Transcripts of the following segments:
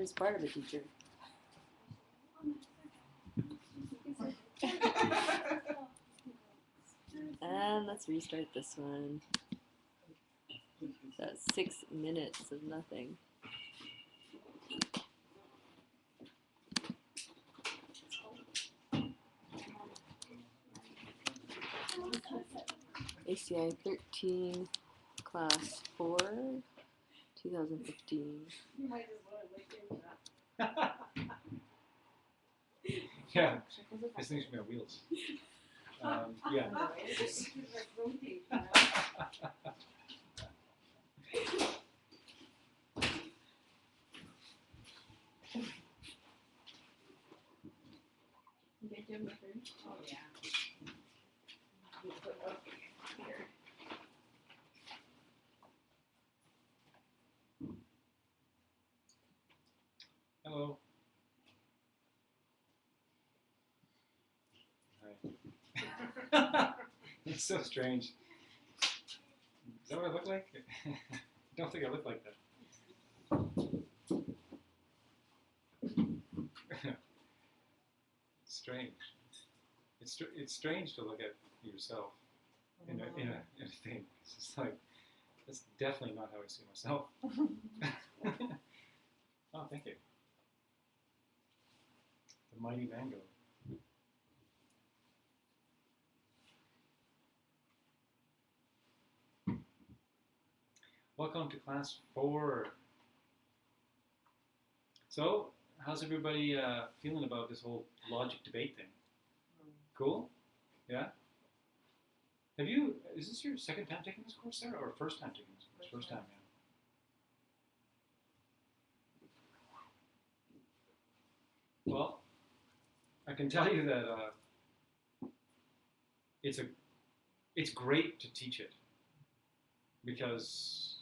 is part of a teacher. And let's restart this one. That's 6 minutes of nothing. ACI 13, class 4, 2015. You might just want to look into that. Yeah, this thing's got wheels. Yeah. It's like rotate, you know? Okay, do you have my turn? Oh, yeah. You put it up here. Hello. Hi. It's so strange. Is that what I look like? I don't think I look like that. It's strange. It's strange to look at yourself in a thing. It's just like, that's definitely not how I see myself. Oh, thank you. The mighty Vanguard. Welcome to class 4. So, how's everybody feeling about this whole logic debate thing? Cool? Yeah? Is this your second time taking this course, Sarah, or first time taking this course? First time, yeah. Well, I can tell you that it's great to teach it because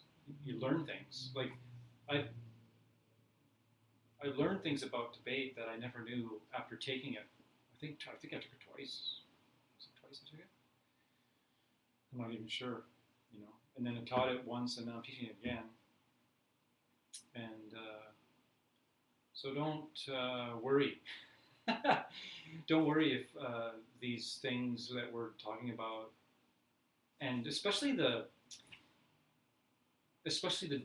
you learn things. Like I learned things about debate that I never knew after taking it. I think I took it twice. Was it twice I took it? I'm not even sure, you know. And then I taught it once, and now I'm teaching it again. And so don't worry. Don't worry if these things that we're talking about, and especially the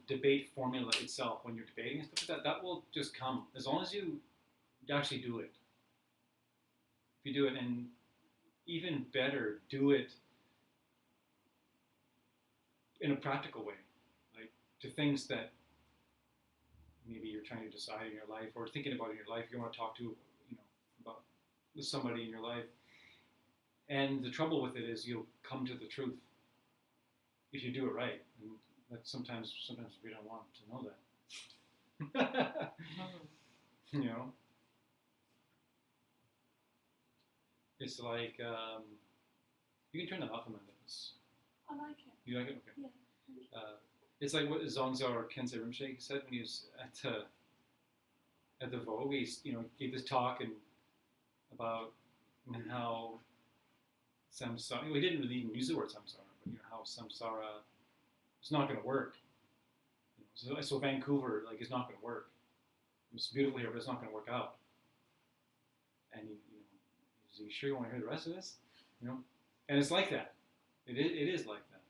debate formula itself, when you're debating and stuff like that, that will just come as long as you actually do it. If you do it, and even better, do it in a practical way, like to things that maybe you're trying to decide in your life or thinking about in your life. You want to talk to, about with somebody in your life. And the trouble with it is you'll come to the truth if you do it right. And that sometimes we don't want to know that. You know? It's like, you can turn that off a minute. I like it. You like it? Okay. Yeah. It's like what Zongzar Kensei Rinpoche said when he was at the Vogue. He gave this talk about how samsara. Well, he didn't really even use the word samsara, but how samsara is not going to work. So Vancouver is not going to work. It's beautiful here, but it's not going to work out. And is he sure you want to hear the rest of this? And it's like that. It is like that.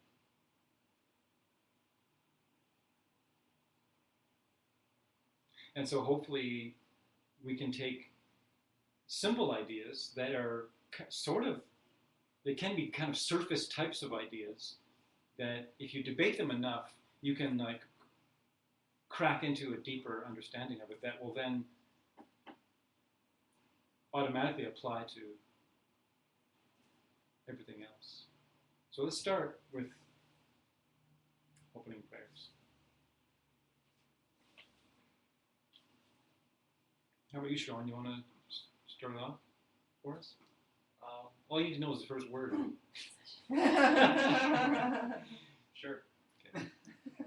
And so hopefully we can take simple ideas that are they can be kind of surface types of ideas that if you debate them enough, you can crack into a deeper understanding of it that will then automatically apply to everything else. So let's start with opening prayers. How about you, Sean? You want to start it off for us? All you need to know is the first word. Sure. Okay.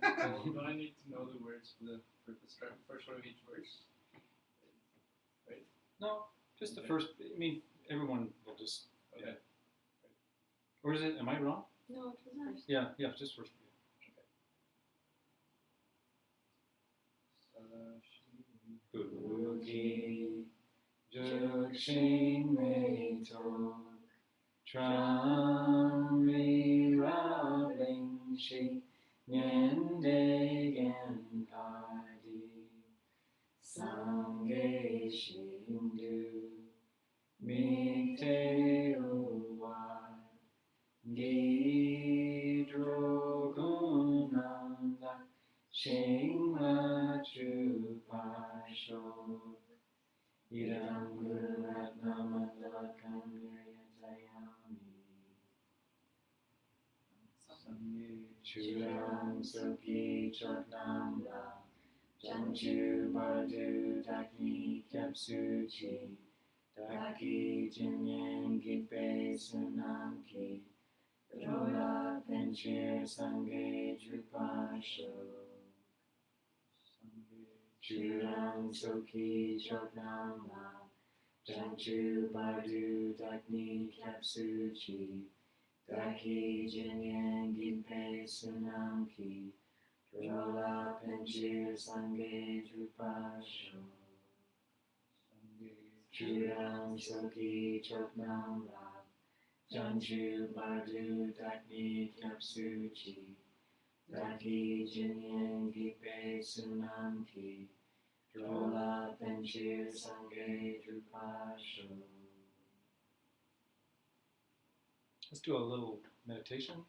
Well, do I need to know the words for the first one of each verse? Right? No, just the first. I mean, everyone will just. Okay. Yeah. Or is it? Am I wrong? No, it was first. Yeah, just first. Okay. Boo. Soki Jukshin Mei Tok Tram Ri Ra Ling Shi Nyen De Gen Kadi Sangye Shindu Mi Te Uwa Gi Drogunanda Shing Ma Chu Pa Sho Idam Guru Ratnamadalakan Viryatayami Churang Soki Choknam La Janchu Bardu Dakni Kyapsuchi Daki Jinyan Gipe Sunamki Rola Penchir Sangye Drupasho Churang Soki Choknam La Janchu Bardu Dakni Kyapsuchi Daki Jinyan Gipe Sunamki Rola Penchir Sangye Drupasho Churang Soki Choknam La Janchu Bardu Dakni Kyapsuchi Daki Jinyan Gipe Sunamki Drola Penchir Sangye Drupasho. Let's do a little meditation.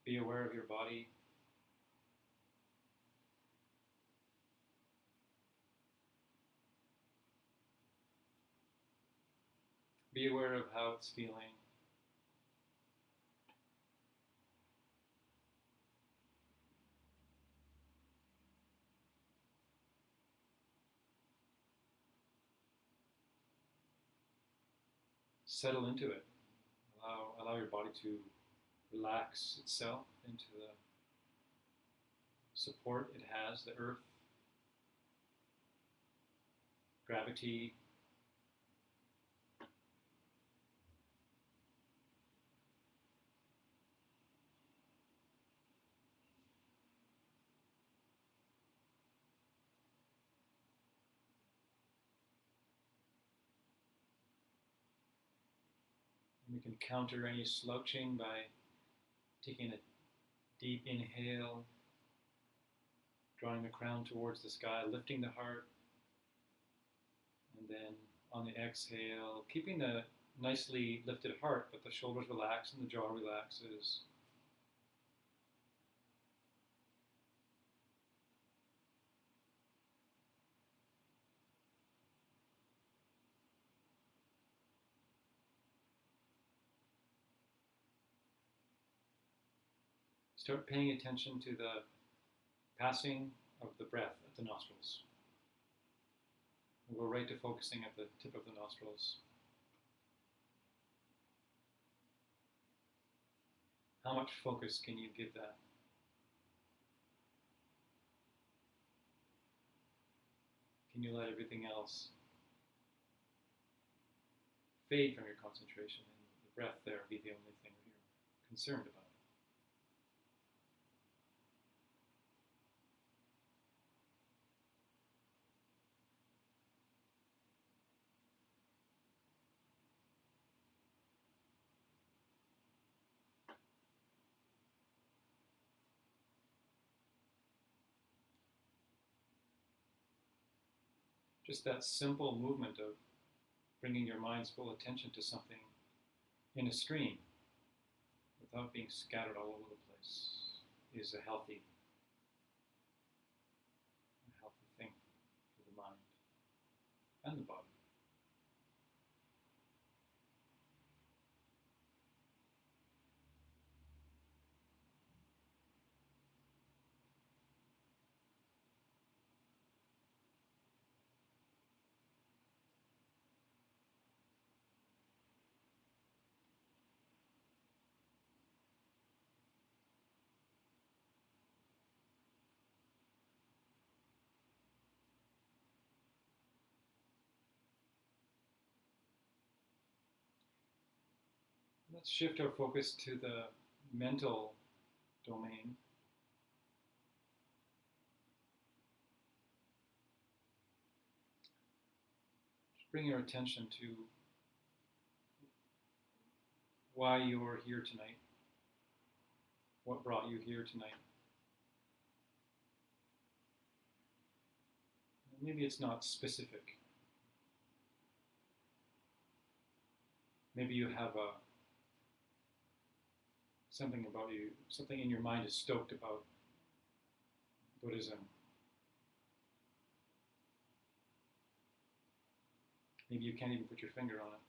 Be aware of your body. Be aware of how it's feeling. Settle into it. Allow your body to relax itself into the support it has, the earth, gravity. And we can counter any slouching by taking a deep inhale, drawing the crown towards the sky, lifting the heart, and then on the exhale, keeping the nicely lifted heart, but the shoulders relax and the jaw relaxes. Start paying attention to the passing of the breath at the nostrils. We'll go right to focusing at the tip of the nostrils. How much focus can you give that? Can you let everything else fade from your concentration and the breath there be the only thing that you're concerned about? Just that simple movement of bringing your mind's full attention to something in a stream without being scattered all over the place is a healthy thing for the mind and the body. Let's shift our focus to the mental domain. Just bring your attention to why you're here tonight. What brought you here tonight? Maybe it's not specific. Maybe you have something about you, something in your mind is stoked about Buddhism. Maybe you can't even put your finger on it.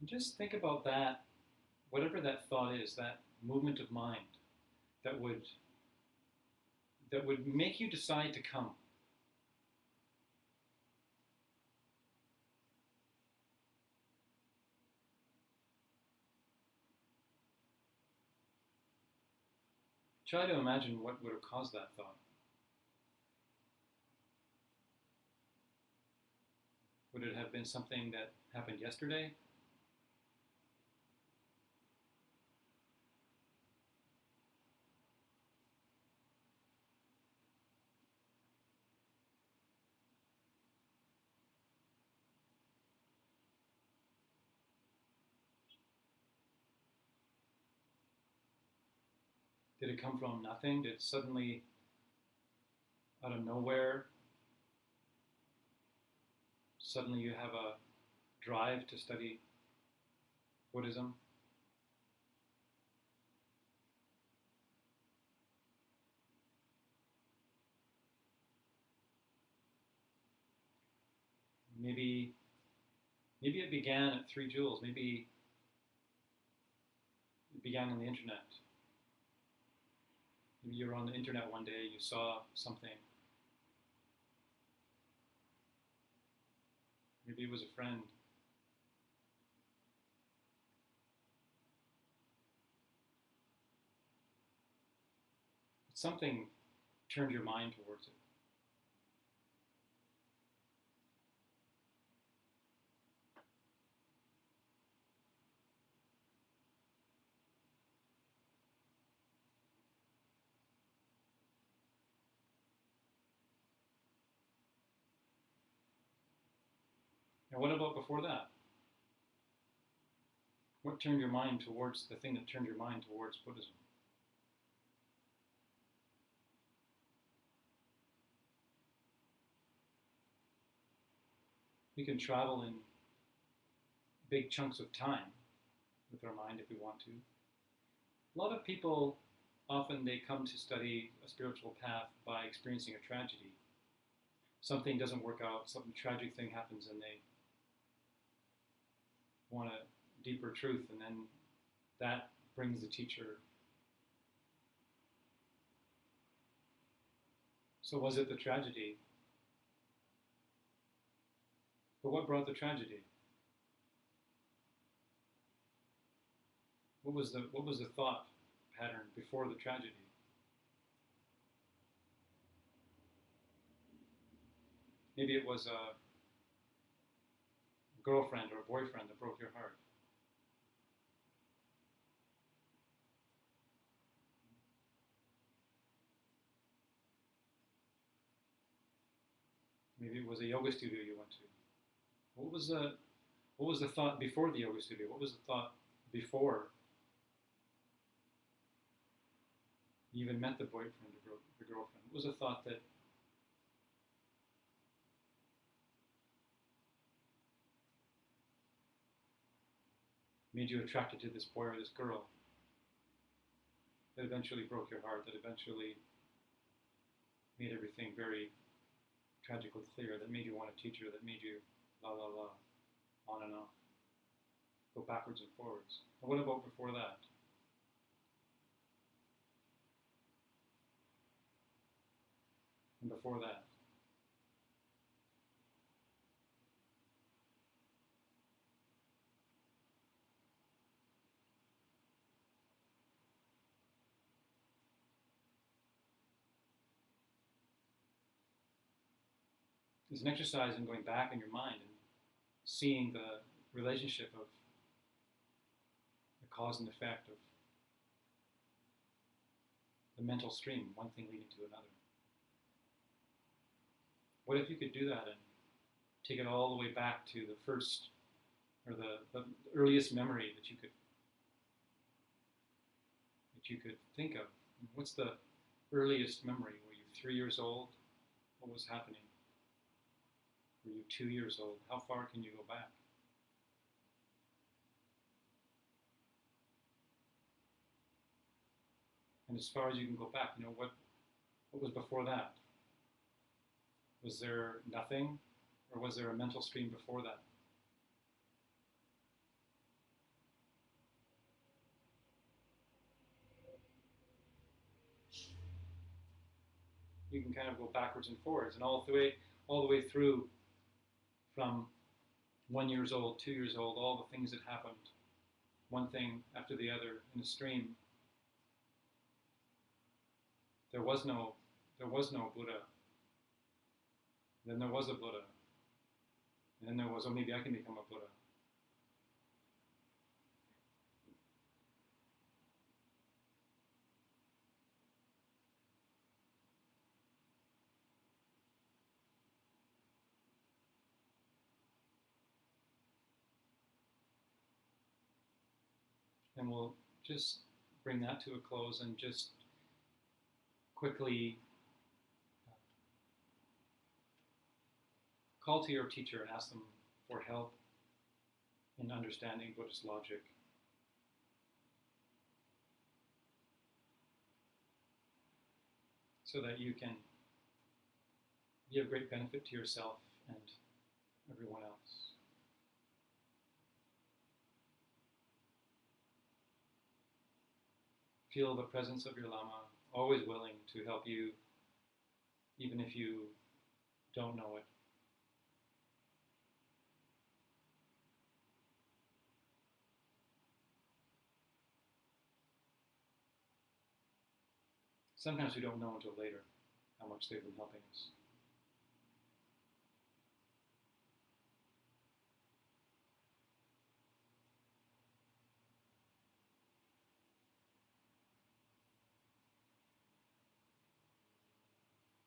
And just think about that, whatever that thought is, that movement of mind that would make you decide to come. Try to imagine what would have caused that thought. Would it have been something that happened yesterday? Did it come from nothing? Did suddenly, out of nowhere, suddenly you have a drive to study Buddhism? Maybe it began at 3 Jewels. Maybe it began on the internet. Maybe you were on the internet one day, you saw something. Maybe it was a friend. Something turned your mind towards it. And what about before that? What turned your mind towards the thing that turned your mind towards Buddhism? We can travel in big chunks of time with our mind if we want to. A lot of people, often they come to study a spiritual path by experiencing a tragedy. Something doesn't work out, some tragic thing happens, and they want a deeper truth, and then that brings the teacher. So was it the tragedy? But what brought the tragedy? What was the thought pattern before the tragedy? Maybe it was a girlfriend or a boyfriend that broke your heart. Maybe it was a yoga studio you went to. What was the thought before the yoga studio? What was the thought before you even met the boyfriend or the girlfriend? What was the thought that made you attracted to this boy or this girl? That eventually broke your heart, that eventually made everything very tragically clear, that made you want a teacher, that made you la la la, on and off, go backwards and forwards. And what about before that? And before that? is an exercise in going back in your mind and seeing the relationship of the cause and effect of the mental stream, one thing leading to another. What if you could do that and take it all the way back to the first, or the earliest memory that you could think of? What's the earliest memory? Were you 3 years old? What was happening? Were you 2 years old? How far can you go back? And as far as you can go back, what was before that? Was there nothing, or was there a mental stream before that? You can kind of go backwards and forwards, and all the way through, from 1 year old, 2 years old, all the things that happened, one thing after the other in a stream. There was no Buddha. Then there was a Buddha. And then there was, oh, maybe I can become a Buddha. And we'll just bring that to a close and just quickly call to your teacher and ask them for help in understanding Buddhist logic. So that you can be of great benefit to yourself and everyone else. Feel the presence of your Lama, always willing to help you, even if you don't know it. Sometimes we don't know until later how much they've been helping us.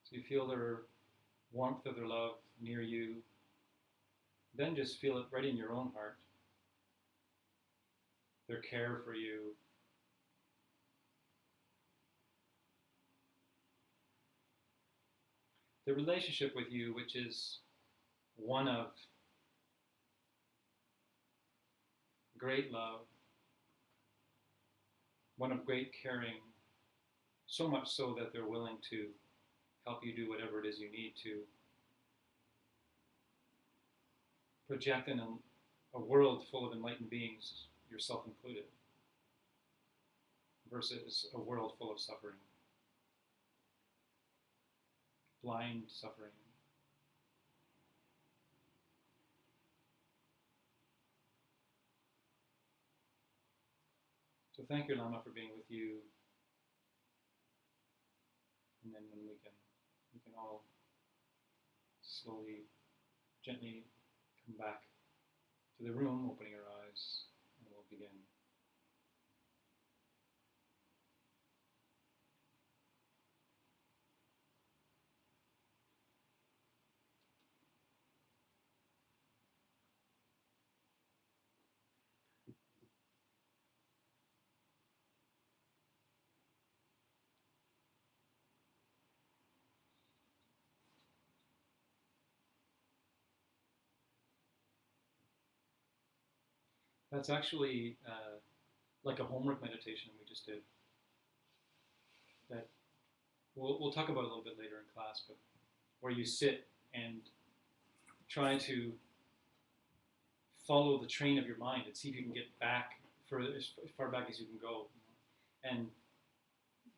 So you feel their warmth of their love near you. Then just feel it right in your own heart. Their care for you. The relationship with you, which is one of great love, one of great caring, so much so that they're willing to help you do whatever it is you need to project in a world full of enlightened beings, yourself included, versus a world full of suffering. Blind suffering. So thank your Lama for being with you. And then when we can all slowly, gently come back to the room, opening our eyes, and we'll begin. That's actually like a homework meditation we just did. That we'll talk about a little bit later in class, but where you sit and try to follow the train of your mind and see if you can get back as far back as you can go. And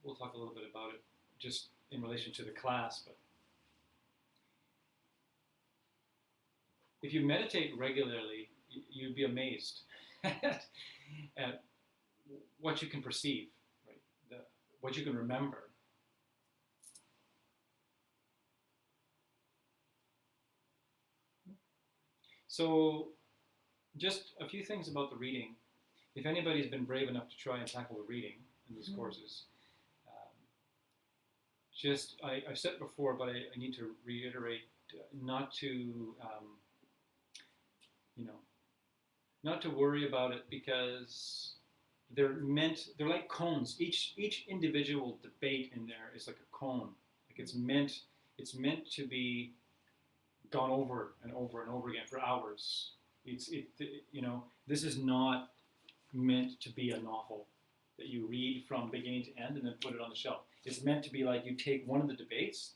we'll talk a little bit about it just in relation to the class, but if you meditate regularly, you'd be amazed at what you can perceive, right? What you can remember. So just a few things about the reading. If anybody's been brave enough to try and tackle the reading in these courses, I've said it before, but I need to reiterate, not to, not to worry about it, because they're like cones. Each individual debate in there is like a cone. Like it's meant to be gone over and over and over again for hours. This is not meant to be a novel that you read from beginning to end and then put it on the shelf. It's meant to be like you take one of the debates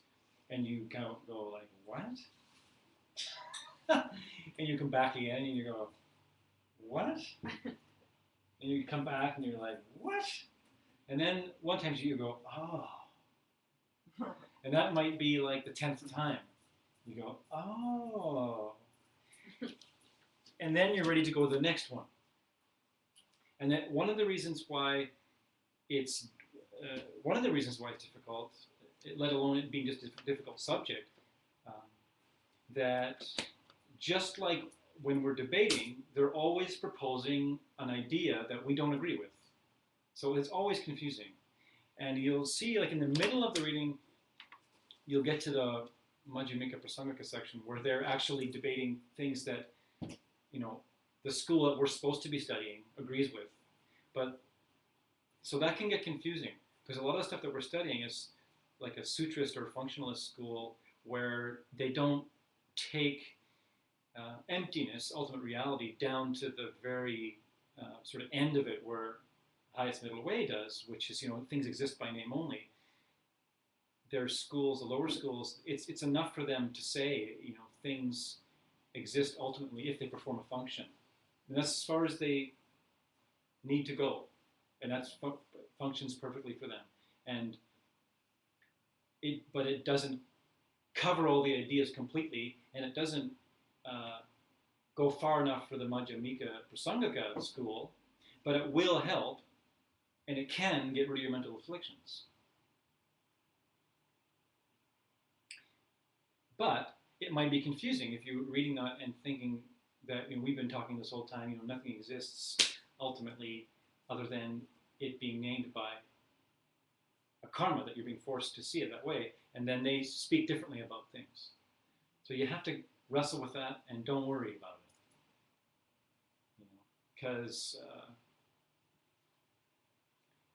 and you kind of go like, what? And you come back again and you go, what? And you come back and you're like, what? And then one time you go, oh. And that might be like the 10th time. You go, oh. And then you're ready to go to the next one. And then one of the reasons why it's difficult, let alone it being just a difficult subject, that just like when we're debating, they're always proposing an idea that we don't agree with. So it's always confusing. And you'll see, like in the middle of the reading, you'll get to the Madhyamika Prasangika section where they're actually debating things that, the school that we're supposed to be studying agrees with. But, so that can get confusing, because a lot of the stuff that we're studying is like a sutrist or functionalist school where they don't take emptiness, ultimate reality, down to the very sort of end of it where highest middle way does, which is, things exist by name only. Their schools, the lower schools, it's enough for them to say, things exist ultimately if they perform a function. And that's as far as they need to go. And that functions perfectly for them. But it doesn't cover all the ideas completely, and it doesn't go far enough for the Madhyamika Prasangika school, but it will help, and it can get rid of your mental afflictions. But it might be confusing if you're reading that and thinking that we've been talking this whole time, nothing exists ultimately other than it being named by a karma, that you're being forced to see it that way, and then they speak differently about things. So you have to wrestle with that and don't worry about it, because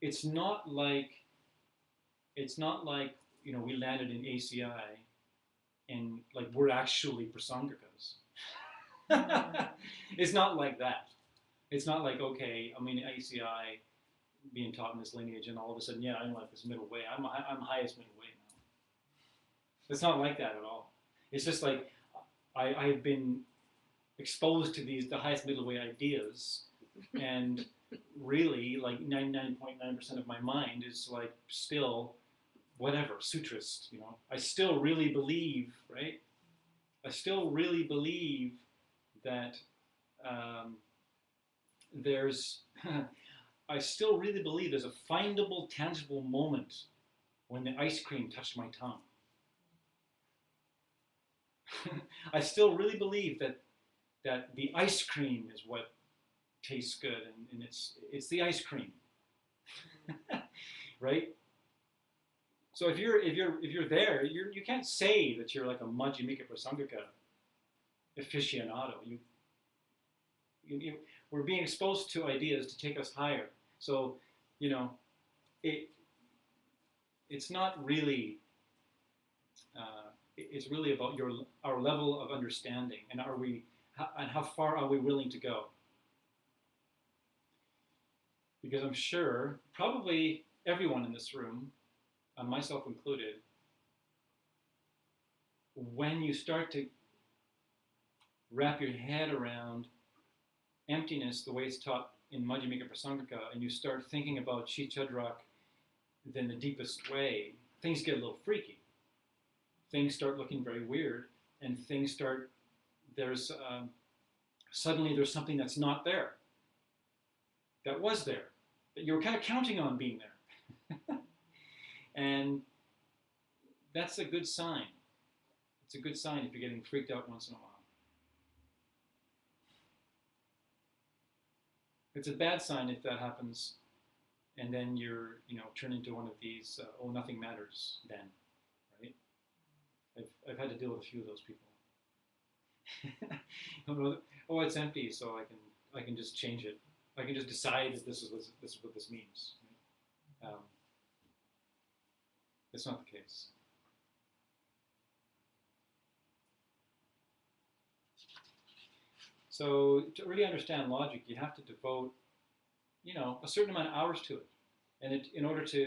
it's not like we landed in ACI and like we're actually prasangikas. It's not like that. It's not like, okay, I'm in ACI being taught in this lineage and all of a sudden, yeah, I'm like this middle way. I'm highest middle way now. It's not like that at all. It's just like I've been exposed to the highest middle way ideas, and really like 99.9% of my mind is like still whatever, sutrist, I still really believe, right? I still really believe that I still really believe there's a findable, tangible moment when the ice cream touched my tongue. I still really believe that the ice cream is what tastes good, and it's the ice cream, right? So if you're there, you can't say that you're like a Madhyamika Prasangika aficionado. We're being exposed to ideas to take us higher. So, it's not really. It's really about our level of understanding, and how far are we willing to go? Because I'm sure probably everyone in this room, myself included, when you start to wrap your head around emptiness the way it's taught in Madhyamika Prasangika, and you start thinking about Chichadrak in the deepest way, things get a little freaky. Things start looking very weird, and suddenly there's something that's not there, that was there, that you were kind of counting on being there. And that's a good sign. It's a good sign if you're getting freaked out once in a while. It's a bad sign if that happens, and then you're, turn into one of these, oh, nothing matters then, right? I've had to deal with a few of those people. Oh, it's empty, so I can just change it. I can just decide that this is what this means. Right? That's not the case. So to really understand logic, you have to devote, a certain amount of hours to it, and in order to,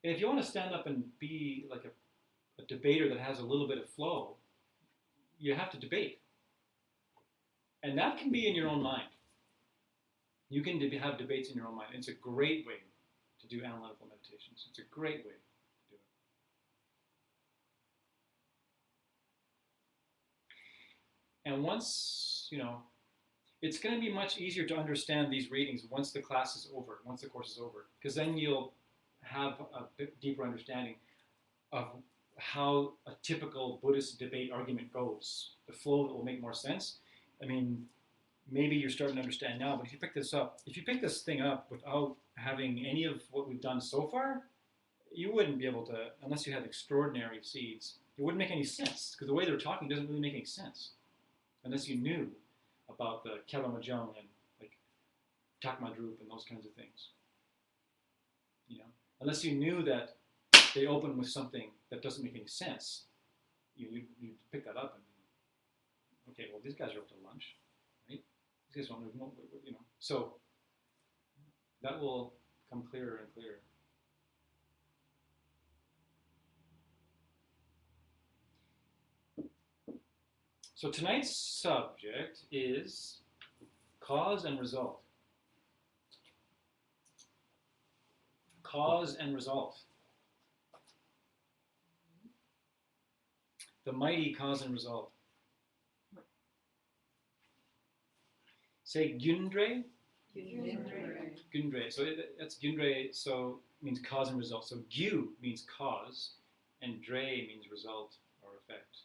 and if you want to stand up and be like a debater that has a little bit of flow, you have to debate, and that can be in your own mind. You can have debates in your own mind. It's a great way to do analytical meditations. It's a great way to do it. And once, it's going to be much easier to understand these readings once the class is over, once the course is over, because then you'll have a bit deeper understanding of how a typical Buddhist debate argument goes. The flow of it will make more sense. I mean, maybe you're starting to understand now, but if you pick this thing up without having any of what we've done so far, you wouldn't be able to, unless you had extraordinary seeds, it wouldn't make any sense, because the way they're talking doesn't really make any sense, unless you knew about the Kelamajung and like Takmadrup and those kinds of things. Unless you knew that they open with something that doesn't make any sense, you pick that up and, okay, well, these guys are up to lunch, right? These guys don't know, So that will come clearer and clearer. So tonight's subject is cause and result. Cause and result. The mighty cause and result. Say Gyundre. Gyundre. So that's Gyundre. So means cause and result. So Gyu means cause, and Dre means result or effect.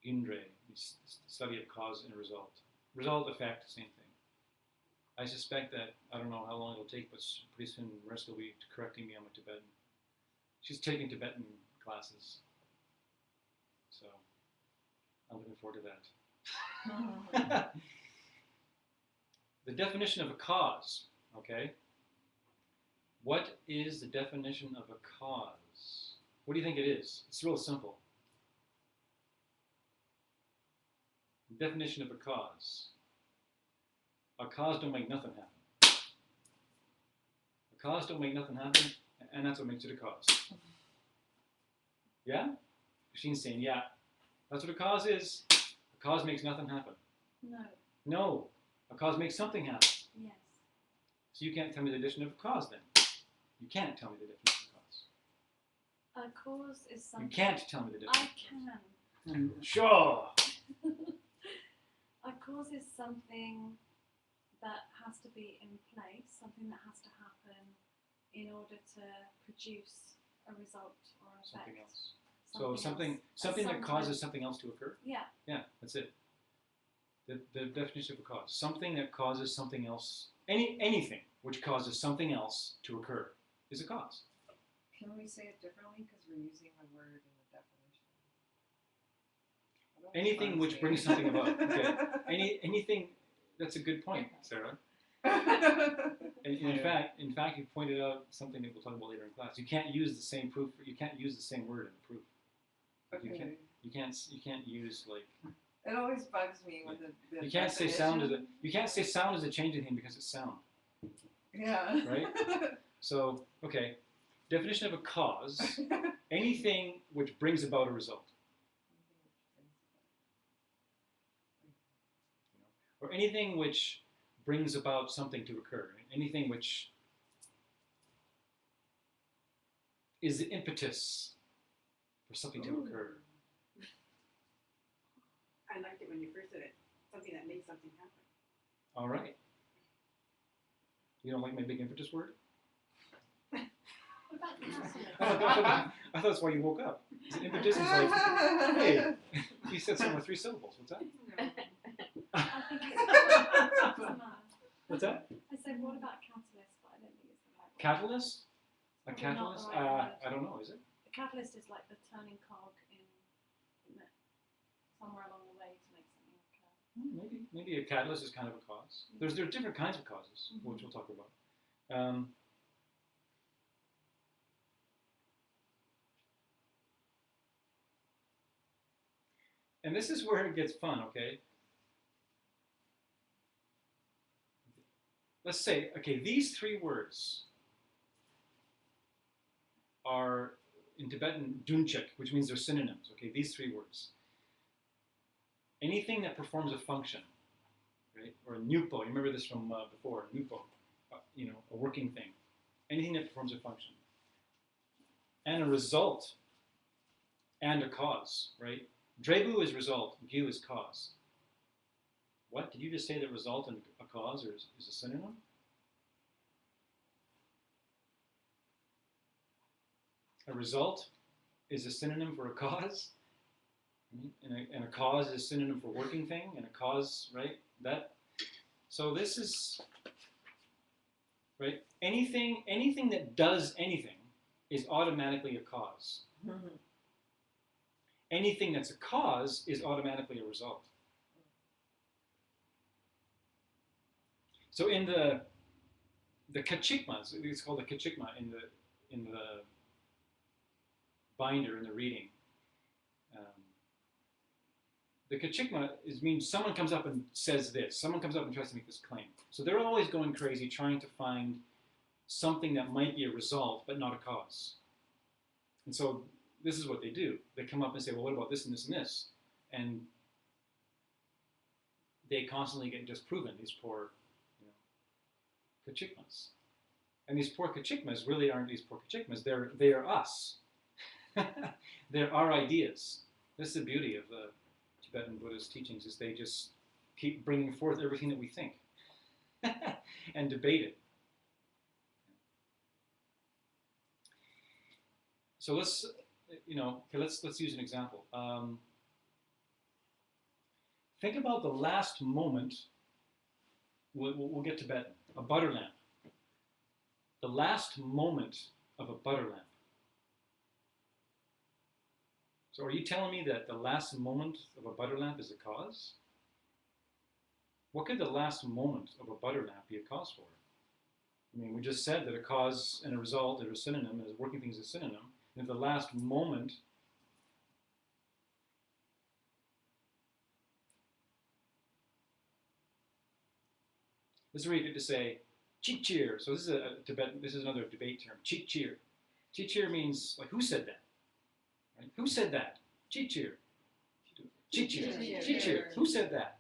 Gyundre means the study of cause and result. Result, effect, same thing. I suspect that, I don't know how long it'll take, but pretty soon Marissa will be correcting me on my Tibetan. She's taking Tibetan classes. So I'm looking forward to that. The definition of a cause, okay? What is the definition of a cause? What do you think it is? It's real simple. The definition of a cause. A cause don't make nothing happen. A cause don't make nothing happen, and that's what makes it a cause. Yeah? Machine's saying, yeah. That's what a cause is. A cause makes nothing happen. No. No. A cause makes something happen. Yes. So you can't tell me the definition of a cause then. You can't tell me the definition of a cause. A cause is something. You can't tell me the definition. I can. Sure. A cause is something that has to be in place, something that has to happen in order to produce a result or effect. Something else. So something that causes something else to occur? Yeah. Yeah, that's it. The definition of a cause. Something that causes something else, anything which causes something else to occur is a cause. Can we say it differently because we're using the word in the definition? Anything which brings something about. Okay. Anything. That's a good point, Sarah. In fact, you pointed out something that we'll talk about later in class. You can't use the same proof. You can't use the same word in the proof. Okay. You can't use like. It always bugs me when the You can't say sound as a. You can't say sound as a changing thing because it's sound. Yeah. Right. So okay, definition of a cause: anything which brings about a result. Or anything which brings about something to occur. Anything which is the impetus for something to occur. I liked it when you first said it. Something that makes something happen. All right. You don't like my big impetus word? What about castle? I thought that's why you woke up. The impetus is like, hey, you said something with 3 syllables. What's that? I think it's What's that? I said, what about catalyst? But I don't think it's the right word. Catalyst? A Probably not catalyst? the right word. I don't know, is it? The catalyst is like the turning cog in somewhere along the way to make something occur. Maybe a catalyst is kind of a cause. There are different kinds of causes, which we'll talk about. And this is where it gets fun, okay? Let's say, okay, these three words are in Tibetan dunchak, which means they're synonyms, okay? These three words. Anything that performs a function, right? Or a nupo, you remember this from before, nupo, a working thing. Anything that performs a function. And a result, and a cause, right? Drebu is result, gyu is cause. What? Did you just say that result and a cause is a synonym? A result is a synonym for a cause? And a cause is a synonym for working thing, and a cause, right? So this is, right? Anything that does anything is automatically a cause. Anything that's a cause is automatically a result. So in the kachikmas, it's called the kachikma in the binder in the reading. The kachikma means someone comes up and says this. Someone comes up and tries to make this claim. So they're always going crazy trying to find something that might be a result but not a cause. And so this is what they do. They come up and say, well, what about this and this and this? And they constantly get disproven, these poor kachikmas. And these poor kachikmas really aren't these poor kachikmas. They are us. They're our ideas. This is the beauty of the Tibetan Buddhist teachings, is they just keep bringing forth everything that we think and debate it. So let's use an example. Think about the last moment. We'll get Tibetan. A butter lamp. The last moment of a butter lamp. So are you telling me that the last moment of a butter lamp is a cause? What could the last moment of a butter lamp be a cause for? I mean, we just said that a cause and a result are a synonym, and a working thing is a synonym. And if the last moment this is where you get to say chichir. So this is this is another debate term. Chichir. Chichir means like, who said that? Right? Who said that? Chichir. Chichir. Chichir. Who said that?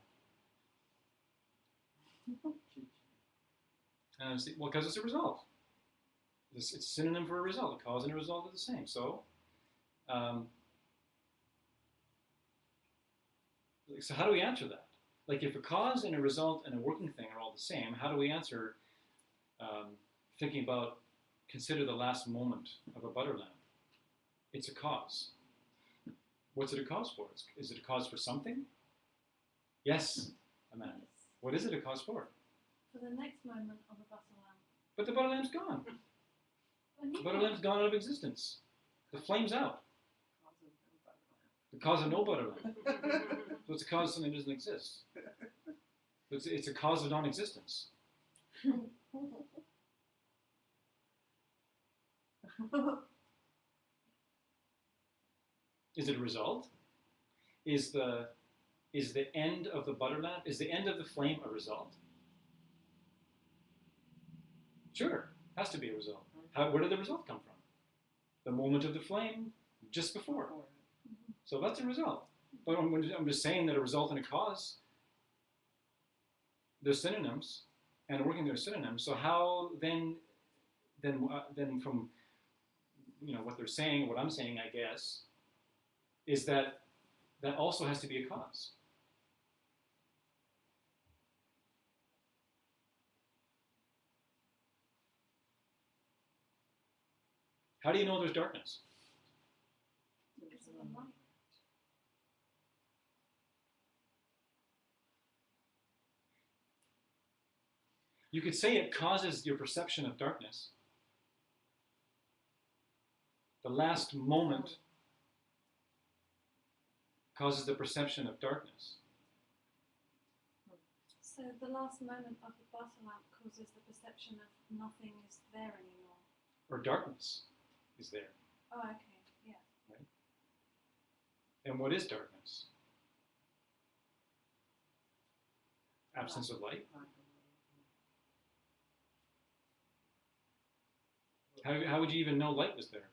Well, because it's a result. It's a synonym for a result. A cause and a result are the same. So, so how do we answer that? Like, if a cause and a result and a working thing are all the same, how do we answer thinking about, consider the last moment of a butter lamp? It's a cause. What's it a cause for? Is it a cause for something? Yes, Amanda. Yes. What is it a cause for? For the next moment of a butter lamp. But the butter lamp's gone. The butter lamp's gone out of existence. The flame's out. The cause of no butter lamp. So it's a cause of something that doesn't exist. It's a cause of non-existence. Is it a result? Is the end of the butter lamp, is the end of the flame a result? Sure, has to be a result. Where did the result come from? The moment of the flame just before. So that's a result. But I'm just saying that a result and a cause, they're synonyms, and working they're synonyms. So how then from what they're saying, what I'm saying, I guess, is that also has to be a cause. How do you know there's darkness? Because of the light. You could say it causes your perception of darkness. The last moment causes the perception of darkness. So the last moment of the butter lamp causes the perception of nothing is there anymore. Or darkness is there. Oh, okay, yeah. Right? And what is darkness? Absence of light? How would you even know light was there?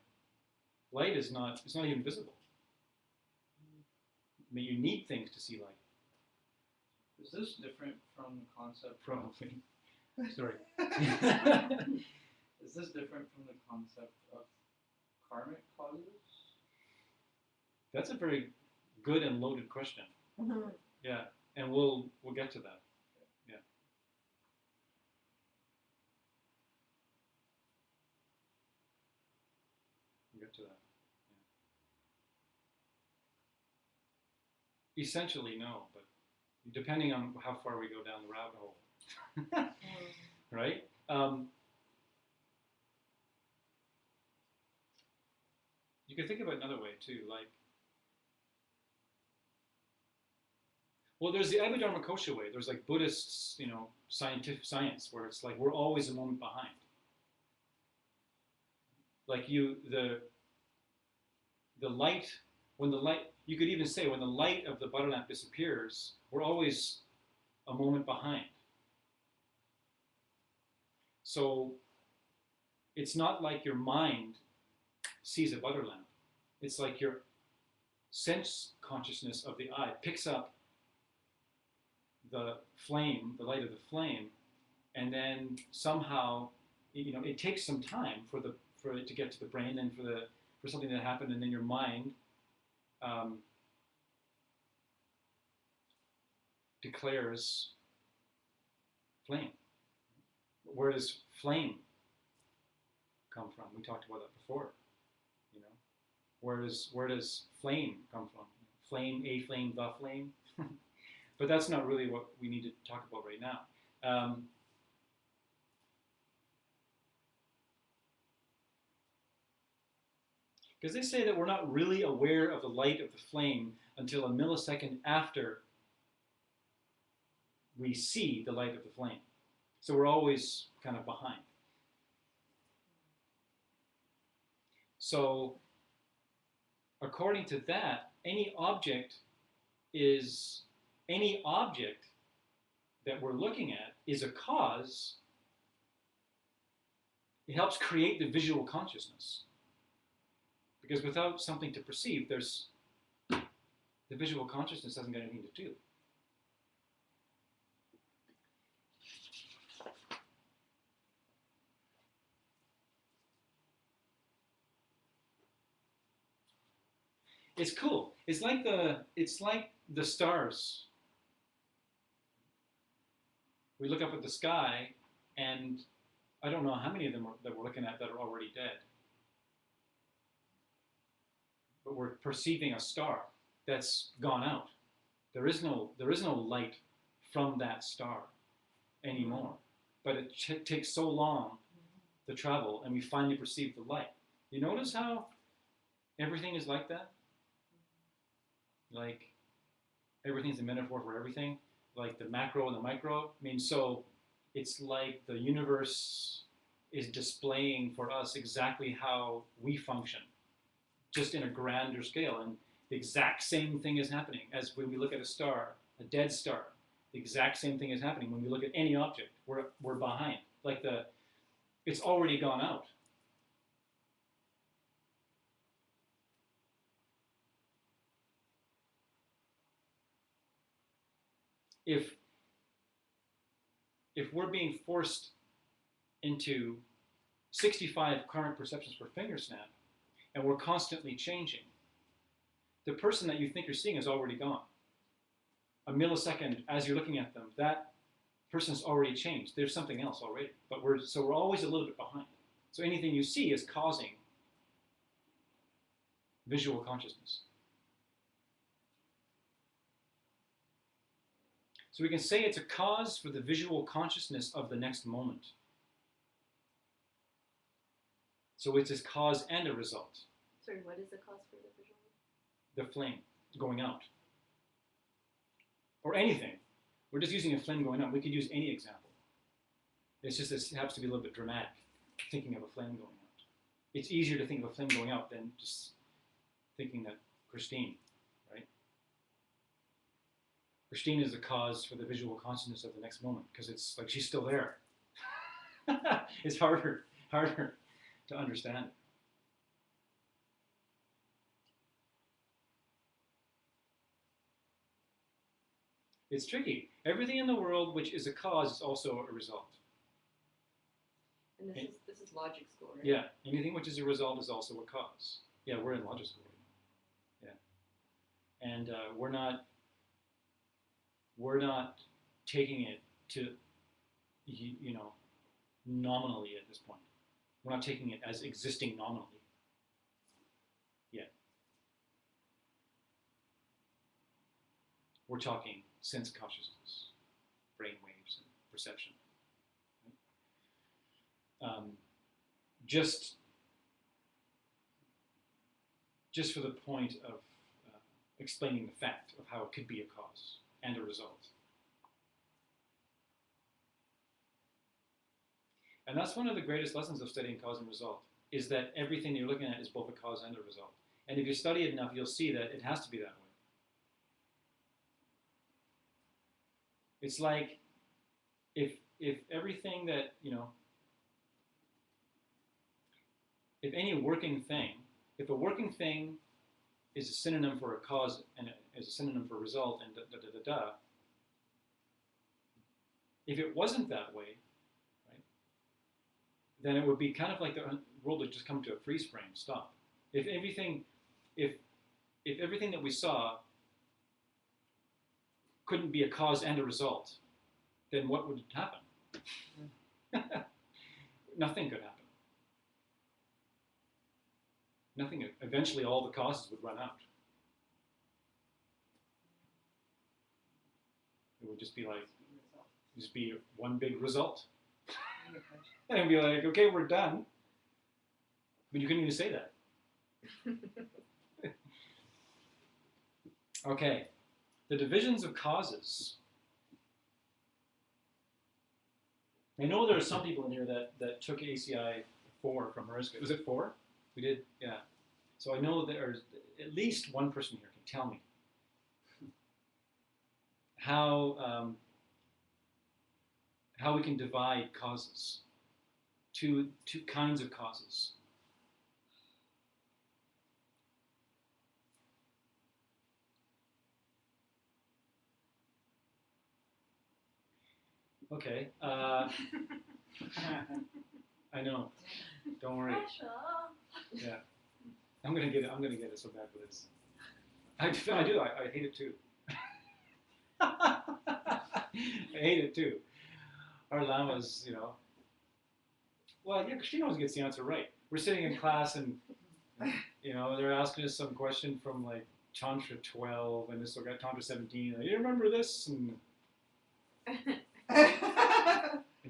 Light is not, it's not even visible. I mean, you need things to see light. Is this different from the concept? Probably. Sorry. Is this different from the concept of karmic causes? That's a very good and loaded question. Yeah, and we'll get to that. Yeah. We'll get to that. Yeah. Essentially, no, but depending on how far we go down the rabbit hole, right? You can think of it another way too, like, well, there's the Abhidharma Kosha way. There's like Buddhists, scientific science, where it's like we're always a moment behind. Like the light, when the light, you could even say when the light of the butter lamp disappears, we're always a moment behind. So it's not like your mind sees a butter lamp. It's like your sense consciousness of the eye picks up the flame, the light of the flame, and then somehow, it takes some time for it to get to the brain, and for something to happen, and then your mind declares flame. Where does flame come from? We talked about that before. Where does flame come from? Flame, a flame, the flame. But that's not really what we need to talk about right now. Because they say that we're not really aware of the light of the flame until a millisecond after we see the light of the flame. So we're always kind of behind. So according to that, any object that we're looking at is a cause. It helps create the visual consciousness. Because without something to perceive, the visual consciousness hasn't got anything to do. It's cool. It's like the stars. We look up at the sky, and I don't know how many of them that we're looking at that are already dead. But we're perceiving a star that's gone out. There is no light from that star anymore. But it takes so long to travel, and we finally perceive the light. You notice how everything is like that? Like everything's a metaphor for everything, like the macro and the micro. I mean, so it's like the universe is displaying for us exactly how we function, just in a grander scale. And the exact same thing is happening as when we look at a star, a dead star. The exact same thing is happening when we look at any object. We're behind. Like it's already gone out. If we're being forced into 65 current perceptions per finger snap, and we're constantly changing, the person that you think you're seeing is already gone. A millisecond as you're looking at them, that person's already changed. There's something else already. But we're always a little bit behind. So anything you see is causing visual consciousness. So we can say it's a cause for the visual consciousness of the next moment. So it's a cause and a result. Sorry, what is the cause for the visual? The flame going out. Or anything. We're just using a flame going out. We could use any example. It's just it happens to be a little bit dramatic, thinking of a flame going out. It's easier to think of a flame going out than just thinking that Christine, right? Christine is the cause for the visual consciousness of the next moment because it's like she's still there. It's harder to understand it. It's tricky. Everything in the world which is a cause is also a result. And this is logic school, right? Yeah, anything which is a result is also a cause. Yeah, we're in logic school. Yeah, and we're not taking it to, nominally at this point. We're not taking it as existing nominally yet. We're talking sense consciousness, brain waves, and perception. Just for the point of explaining the fact of how it could be a cause and a result. And that's one of the greatest lessons of studying cause and result, is that everything you're looking at is both a cause and a result. And if you study it enough, you'll see that it has to be that way. It's like if everything that, if any working thing, if a working thing is a synonym for a cause and is a synonym for a result and if it wasn't that way, right, then it would be kind of like the world would just come to a freeze frame, stop. If everything that we saw couldn't be a cause and a result, then what would happen? Nothing could happen. Nothing. Eventually, all the causes would run out. It would just be like, just be one big result. And it'd be like, okay, we're done. But you couldn't even say that. Okay. The divisions of causes. I know there are some people in here that took ACI 4 from Mariska. Was it 4? We did? Yeah. So I know there's at least one person here can tell me how we can divide causes, two kinds of causes. Okay. I know. Don't worry. Pressure. Yeah. I'm gonna get it so bad for this. I do. I hate it too. I hate it too. Our lamas, Well, yeah, she always gets the answer right. We're sitting in class and they're asking us some question from like Tantra 12 and this got Tantra 17. Like, you remember this? And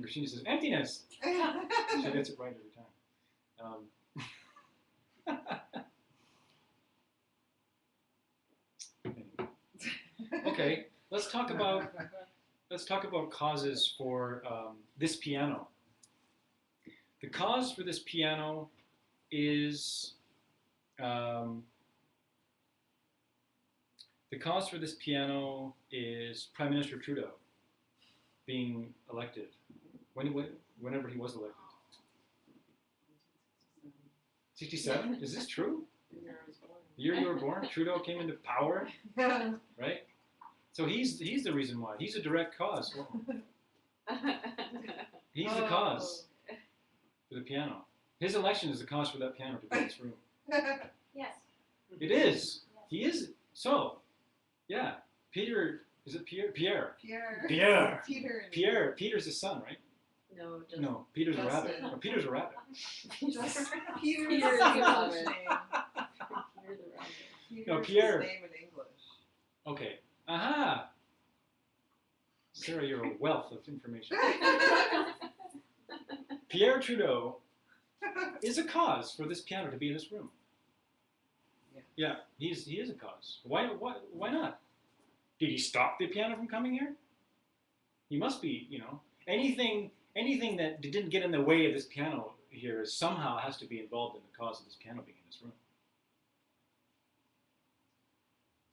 Christina says, emptiness. She gets it right every time. Okay, let's talk about causes for this piano. The cause for this piano is Prime Minister Trudeau being elected. Whenever he was elected. 67? Is this true? The year I was born. The year you were born, Trudeau came into power, right? So he's the reason why. He's a direct cause. He's the cause for the piano. His election is the cause for that piano to be in this room. Yes. It is. He is. So, yeah. Peter, is it Pierre? Pierre. Peter. Pierre. Peter's his son, right? No, just No, Peter's a Justin. rabbit. No, Peter's a rabbit. Peter Peter is is his the English rabbit. name. Peter the rabbit. Peter No, is Pierre. his name in English. Okay. Aha. Sarah, you're a wealth of information. Pierre Trudeau is a cause for this piano to be in this room. Yeah, he is a cause. Why not? Did he stop the piano from coming here? He must be, anything that didn't get in the way of this piano here somehow has to be involved in the cause of this piano being in this room.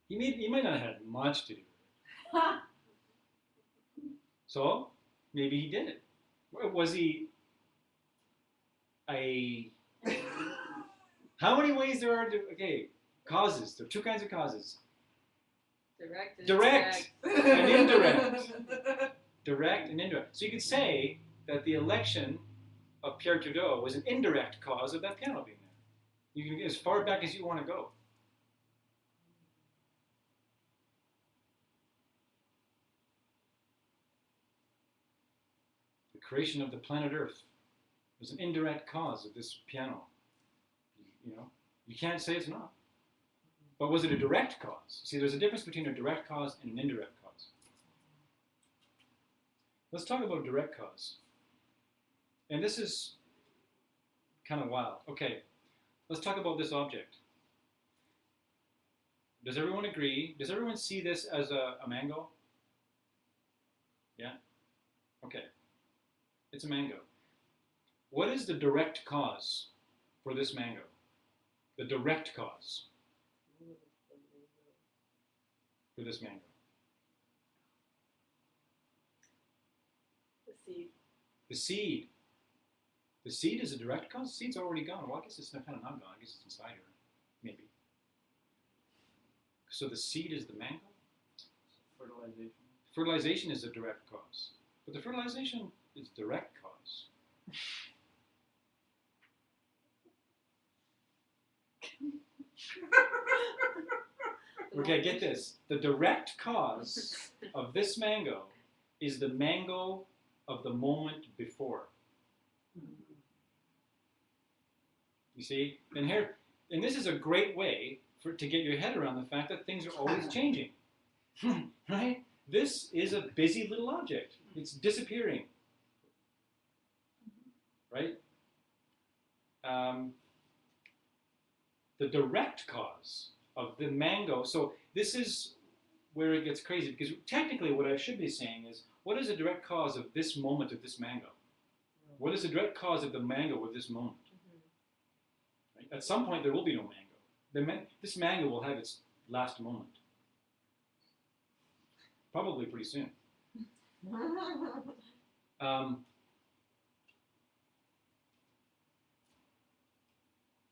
He might not have had much to do with it. So maybe he did it. Was he how many ways there are to, causes. There are two kinds of causes. Direct and indirect. Direct and indirect. So you could say that the election of Pierre Trudeau was an indirect cause of that piano being there. You can get as far back as you want to go. The creation of the planet Earth was an indirect cause of this piano. You can't say it's not. But was it a direct cause? See, there's a difference between a direct cause and an indirect cause. Let's talk about direct cause. And this is kind of wild. Okay, let's talk about this object. Does everyone agree? Does everyone see this as a mango? Yeah? Okay. It's a mango. What is the direct cause for this mango? The direct cause for this mango. The seed. The seed. The seed is a direct cause? The seed's already gone. Well, I guess it's kind of not gone. I guess it's inside her. Maybe. So the seed is the mango? Fertilization. Fertilization is a direct cause. But the fertilization is direct cause. Okay, get this. The direct cause of this mango is the mango of the moment before. You see? And this is a great way to get your head around the fact that things are always changing. Right? This is a busy little object. It's disappearing. Right? The direct cause of the mango. So this is where it gets crazy, because technically what I should be saying is, what is the direct cause of this moment of this mango? What is the direct cause of the mango of this moment? Right? At some point there will be no mango. This mango will have its last moment. Probably pretty soon.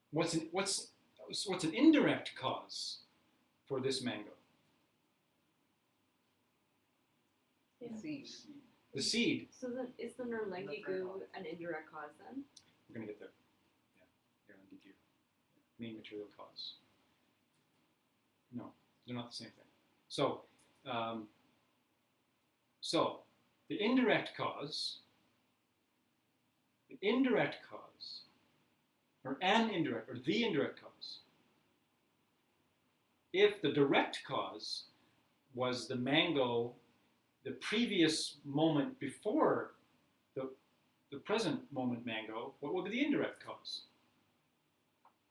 What's an indirect cause for this mango? Yeah. Seed. The seed. So then, is the Nerlengi goo an indirect cause then? We're going to get there. Yeah, gear. Main material cause. No, they're not the same thing. So the indirect cause, or the indirect cause, if the direct cause was the mango, the previous moment before the present moment mango, what would be the indirect cause?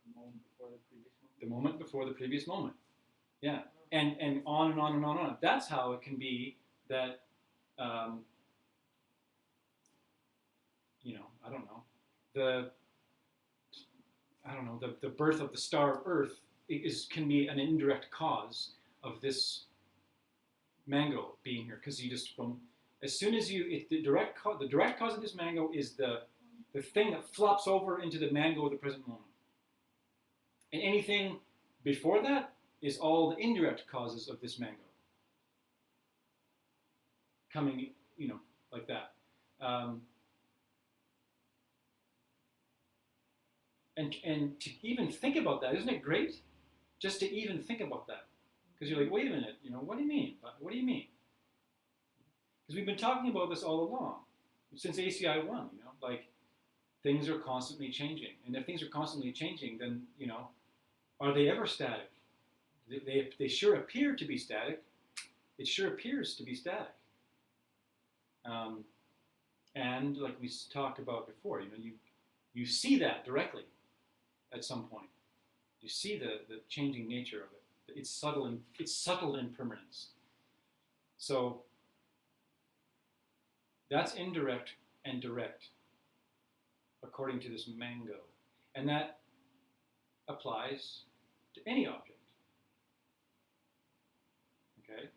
The moment before the previous moment. The moment before the previous moment. Yeah, and on and on and on and on. That's how it can be that, the birth of the star of Earth can be an indirect cause of this mango being here, because as soon as the direct cause of this mango is the thing that flops over into the mango of the present moment, and anything before that is all the indirect causes of this mango coming, like that. And to even think about that, isn't it great? Just to even think about that. Because you're like, wait a minute, what do you mean? What do you mean? Because we've been talking about this all along, since ACI 1, like things are constantly changing. And if things are constantly changing, then, are they ever static? They sure appear to be static. It sure appears to be static. And like we talked about before, you see that directly at some point. You see the changing nature of it. It's subtle impermanence. So that's indirect and direct, according to this mango. And that applies to any object. Okay?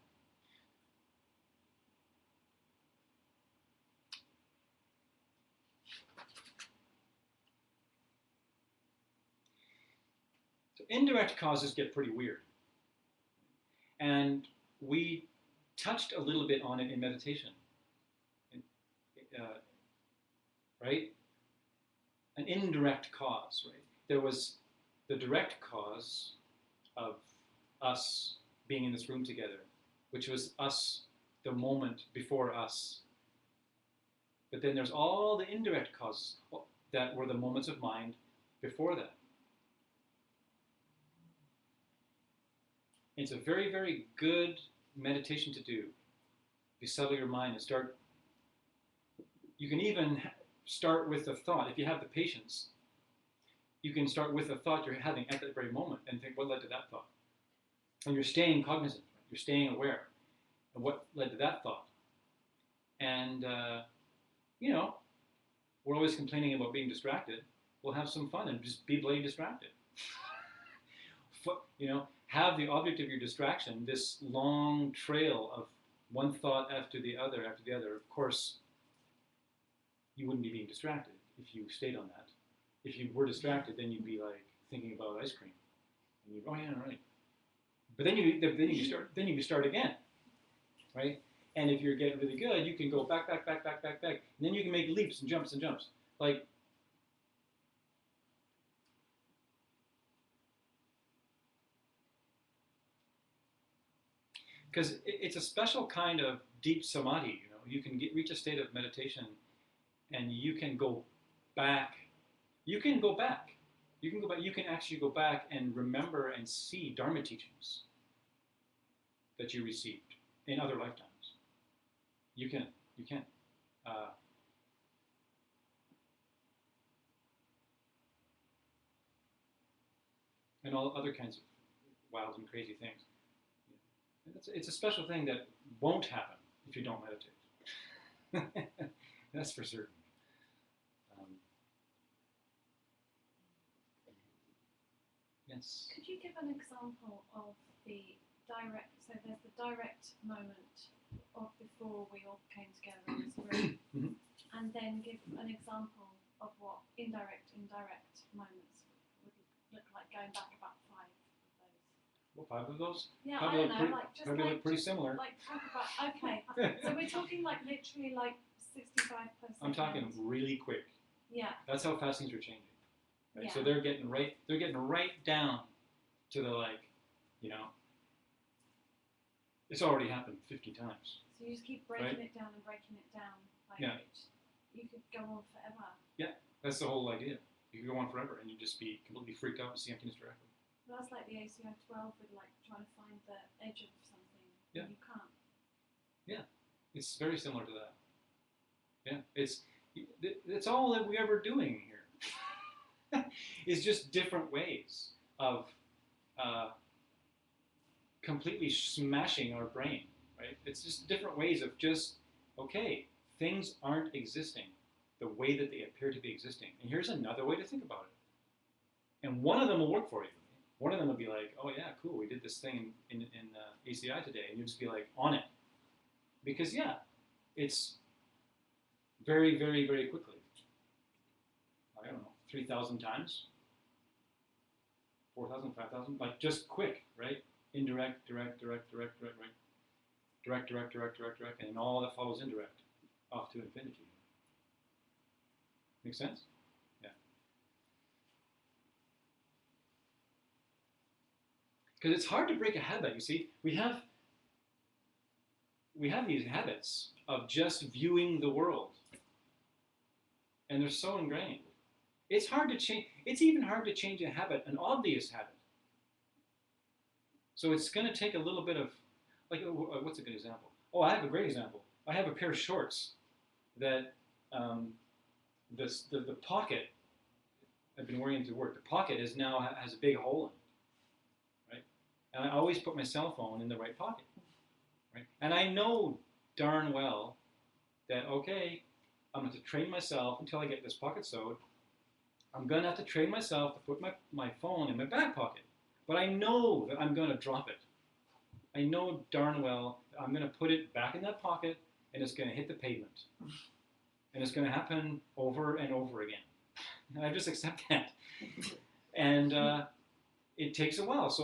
So indirect causes get pretty weird. And we touched a little bit on it in meditation. Right? An indirect cause, right? There was the direct cause of us being in this room together, which was us, the moment before us. But then there's all the indirect causes that were the moments of mind before that. It's a very, very good meditation to do. You settle your mind and start. You can even start with a thought. If you have the patience, you can start with a thought you're having at that very moment and think, what led to that thought? And you're staying cognizant, you're staying aware of what led to that thought. And, we're always complaining about being distracted. We'll have some fun and just be bloody distracted. Have the object of your distraction, this long trail of one thought after the other. Of course, you wouldn't be being distracted if you stayed on that. If you were distracted, then you'd be like thinking about ice cream, and you'd, oh yeah, right. But then you start again, right? And if you're getting really good, you can go back, and then you can make leaps and jumps. Like, because it's a special kind of deep samadhi. You can reach a state of meditation, and you can go back. You can actually go back and remember and see Dharma teachings that you received in other lifetimes. You can. And all other kinds of wild and crazy things. It's a special thing that won't happen if you don't meditate. That's for certain. Yes. Could you give an example of the direct, so there's the direct moment of before we all came together in this room, Mhm. and then give an example of what indirect moments would look like, going back about 5 of those. Well, 5 of those? Yeah, Probably I don't look know, pretty- like just probably like look pretty just similar. Like talk about, okay. So we're talking like literally like 65 per second. I'm talking really quick. Yeah. That's how fast things are changing. Right? Yeah. So they're getting right down to the it's already happened 50 times. So you just keep breaking Right. it down and breaking it down. Like Yeah. you could go on forever. That's the whole idea. You could go on forever and you just be completely freaked out and see emptiness directly. Well, that's like the ACI 12 with like trying to find the edge of something. Yeah. And you can't. It's very similar to that. Yeah, it's all that we're ever doing here. It's just different ways of completely smashing our brain, right? It's just different ways of just, okay, things aren't existing the way that they appear to be existing. And here's another way to think about it. And one of them will work for you. One of them will be like, oh yeah, cool, we did this thing in ACI today. And you'll just be like, on it. Because yeah, it's very, very, very quickly. I don't know, 3,000 times? 4,000, 5,000? Like just quick, right? Indirect, direct, right? Direct, and then all that follows indirect, off to infinity. Make sense? Yeah. Because it's hard to break a habit, you see. We have these habits of just viewing the world. And they're so ingrained. It's hard to change. It's even hard to change a habit, an obvious habit. So it's going to take a little bit of, like, what's a good example? Oh, I have a great example. I have a pair of shorts that the pocket I've been wearing to work. The pocket is now has a big hole in it, right? And I always put my cell phone in the right pocket, right? And I know darn well that okay, I'm going to train myself until I get this pocket sewed. I'm going to have to train myself to put my phone in my back pocket. But I know that I'm going to drop it. I know darn well that I'm going to put it back in that pocket and it's going to hit the pavement. And it's going to happen over and over again. And I just accept that. And it takes a while.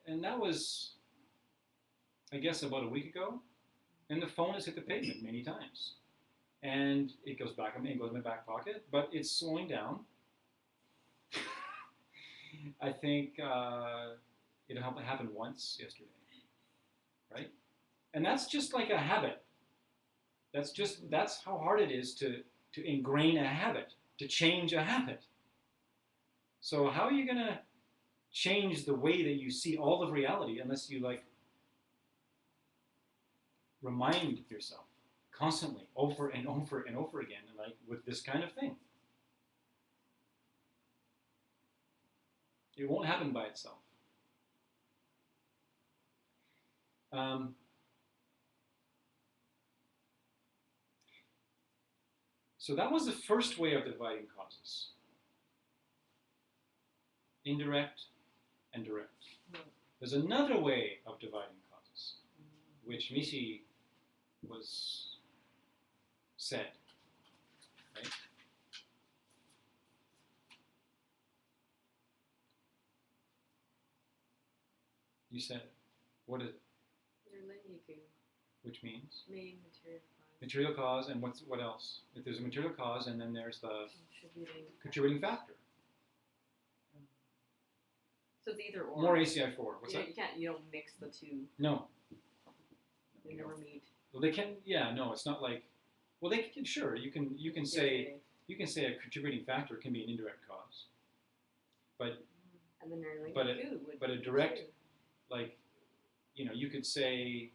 And that was, I guess, about a week ago. And the phone has hit the pavement many times. And it goes back in my back pocket, but it's slowing down. I think it happened once yesterday, right? And that's just like a habit. That's how hard it is to ingrain a habit, to change a habit. So how are you gonna change the way that you see all of reality unless you like remind yourself constantly over and over and over again, and like with this kind of thing? It won't happen by itself. So that was the first way of dividing causes. Indirect and direct. There's another way of dividing causes, which Mishi was said, right? You said it. What is it? Which means? Main material cause. Material cause, and what else? If there's a material cause, and then there's the contributing factor. So it's either or. More ACI 4. What's that? You don't mix the two. No. They never meet. Well, they can. Yeah. No, it's not like. Well, they can. Sure. You can say a contributing factor can be an indirect cause. But. And then they're like but a direct, like, you could say.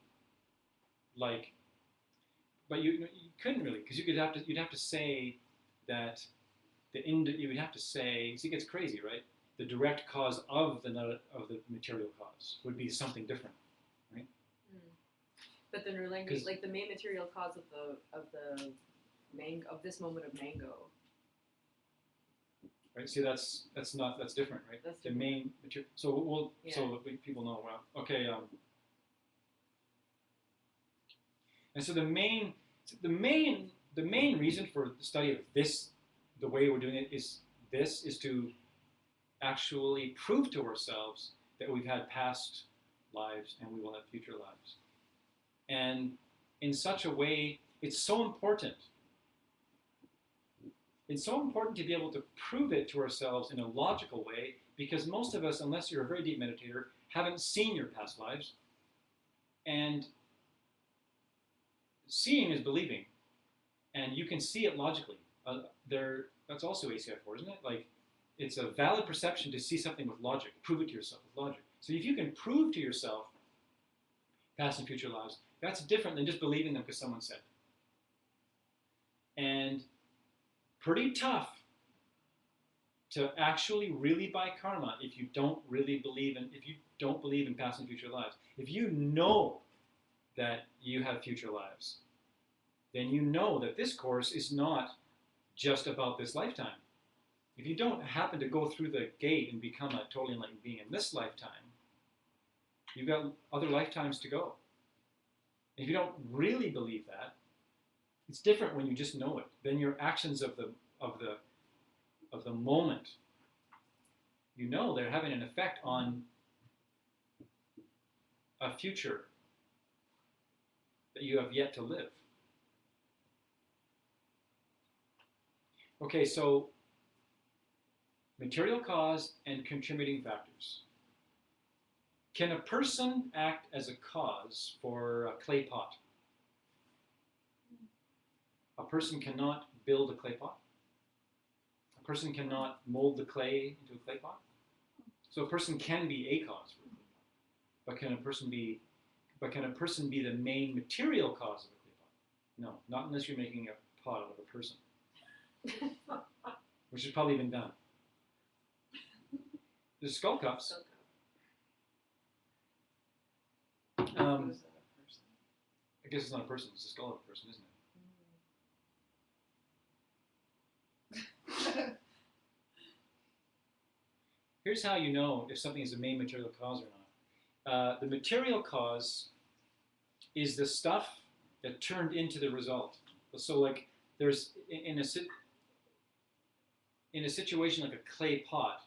Like, but you couldn't really, because you'd have to say that you would have to say, see, it gets crazy, right? The direct cause of the material cause would be something different, right? But then we're like the main material cause of this moment of mango. Right. See, that's different, right? That's the main material. So Yeah. so people know. Well, okay. And so the main reason for the study of this, the way we're doing it, is to actually prove to ourselves that we've had past lives and we will have future lives. And in such a way, it's so important. It's so important to be able to prove it to ourselves in a logical way, because most of us, unless you're a very deep meditator, haven't seen your past lives. And seeing is believing, and you can see it logically. That's also ACI 4, isn't it? Like, it's a valid perception to see something with logic. Prove it to yourself with logic. So if you can prove to yourself past and future lives, that's different than just believing them because someone said. And pretty tough to actually really buy karma if you don't believe in past and future lives. If you know that you have future lives, then you know that this course is not just about this lifetime. If you don't happen to go through the gate and become a totally enlightened being in this lifetime, you've got other lifetimes to go. If you don't really believe that, it's different when you just know it. Then your actions of the moment, they're having an effect on a future that you have yet to live. Okay, so material cause and contributing factors. Can a person act as a cause for a clay pot? A person cannot build a clay pot. A person cannot mold the clay into a clay pot. So a person can be a cause for a clay pot. But can a person be But can a person be the main material cause of a clay pot? No, not unless you're making a pot out of a person, which has probably been done. The skull cups. Was that a person? I guess it's not a person; it's the skull of a person, isn't it? Here's how you know if something is the main material cause or not. The material cause is the stuff that turned into the result. So, like, there's in a situation like a clay pot,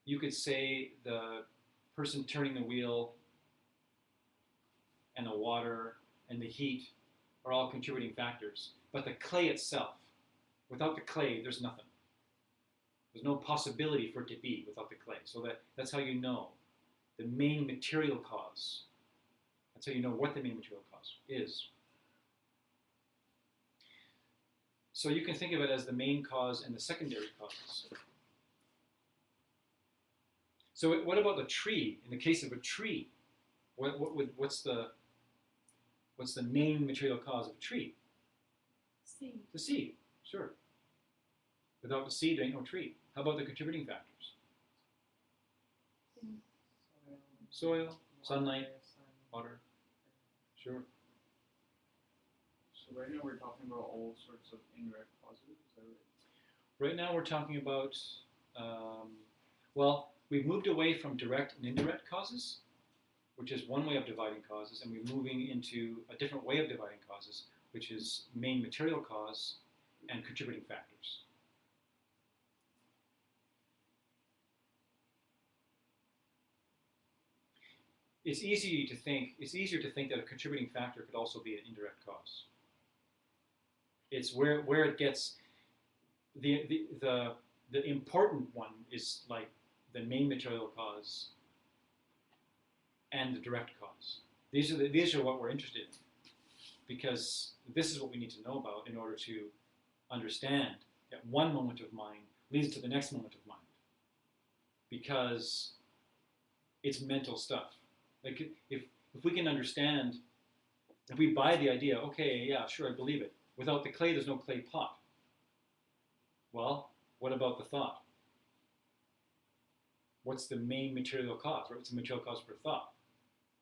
you could say the person turning the wheel and the water and the heat are all contributing factors. But the clay itself, without the clay, there's nothing. There's no possibility for it to be without the clay. So that's how you know the main material cause. That's how you know what the main material cause is. So you can think of it as the main cause and the secondary causes. So what about the tree? In the case of a tree, what's the main material cause of a tree? Seed. The seed, sure. Without the seed, there ain't no tree. How about the contributing factors? Soil, sunlight, water. Sure. So right now we're talking about all sorts of indirect causes, is that right? Right now we're talking about, well, we've moved away from direct and indirect causes, which is one way of dividing causes, and we're moving into a different way of dividing causes, which is main material cause and contributing factors. It's easier to think that a contributing factor could also be an indirect cause. It's where it gets the important one is like the main material cause and the direct cause. These are what we're interested in, because this is what we need to know about in order to understand that one moment of mind leads to the next moment of mind, because it's mental stuff. Like if we can understand, if we buy the idea, okay, yeah, sure, I believe it. Without the clay, there's no clay pot. Well, what about the thought? What's the main material cause? What's the material cause for thought?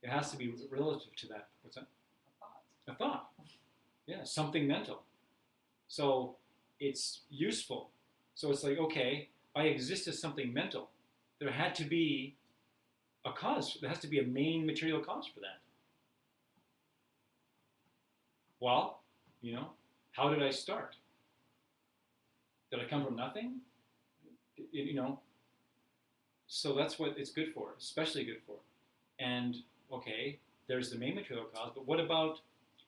It has to be relative to that. What's that? A thought. A thought. Yeah, something mental. So it's useful. So it's like, okay, I exist as something mental. There had to be a cause. There has to be a main material cause for that. Well, how did I start? Did I come from nothing? So that's what it's good for, especially good for. And okay, there's the main material cause, but what about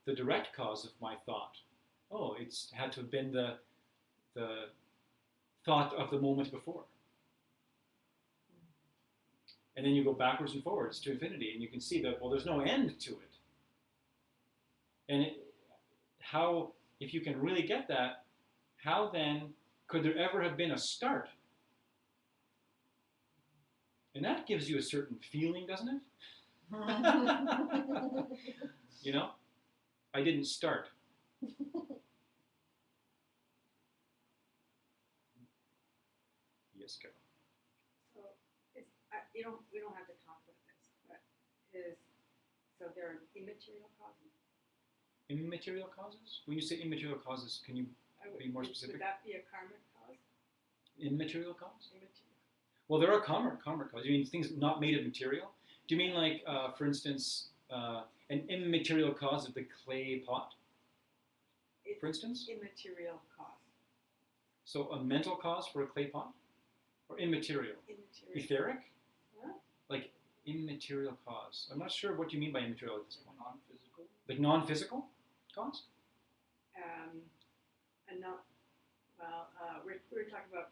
the direct cause of my thought? Oh, it's had to have been the thought of the moment before. And then you go backwards and forwards to infinity, and you can see that, well, there's no end to it. And if you can really get that, how then could there ever have been a start? And that gives you a certain feeling, doesn't it? I didn't start. Yes, go. So we don't have to talk about this, but so there are immaterial causes. Immaterial causes? When you say immaterial causes, can you be more specific? Would that be a karmic cause? Immaterial cause? Immaterial. Well, there are karmic causes. You mean things not made of material? Do you mean like, for instance, an immaterial cause of the clay pot? For instance? Immaterial cause. So a mental cause for a clay pot? Or immaterial? Immaterial. Etheric? Huh? Like immaterial cause. I'm not sure what you mean by immaterial at this point. Non-physical? Like non-physical cause? And not, well, we're talking about